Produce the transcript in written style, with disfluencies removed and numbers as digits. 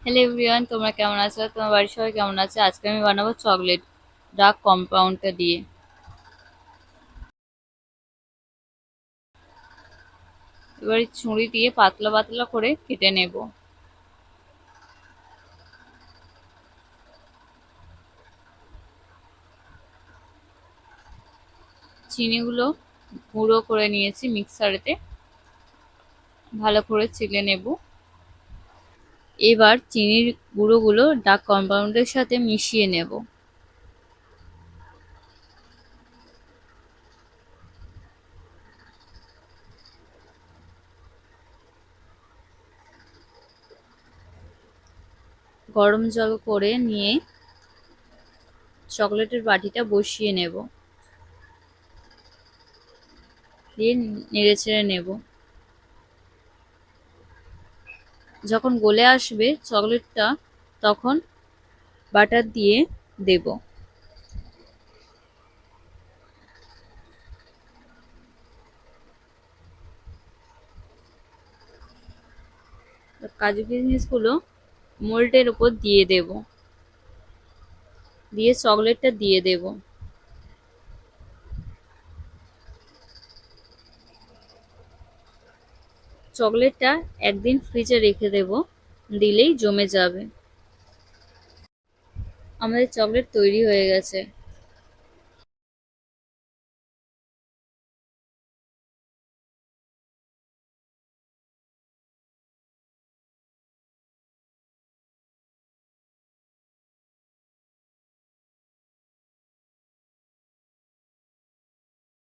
Hello everyone, তোমরা কেমন আছো? তোমার বাড়ির সবাই কেমন আছে? আজকে আমি বানাবো চকলেট ডার্ক কম্পাউন্ডটা দিয়ে। এবার ছুরি দিয়ে পাতলা পাতলা করে কেটে নেব। চিনিগুলো গুঁড়ো করে নিয়েছি মিক্সারেতে, ভালো করে চেলে নেব। এবার চিনির গুঁড়োগুলো ডার্ক কম্পাউন্ডের সাথে মিশিয়ে নেব। গরম জল করে নিয়ে চকলেটের বাটিটা বসিয়ে নেব, দিয়ে নেড়ে চেড়ে নেব। যখন গলে আসবে চকলেটটা, তখন বাটার দিয়ে দেব। কাজু কিশমিশগুলো মোল্ডের উপর দিয়ে দেব, দিয়ে চকলেটটা দিয়ে দেব। চকলেটটা একদিন ফ্রিজে রেখে দেব, দিলেই জমে যাবে। আমাদের চকলেট তৈরি হয়ে গেছে।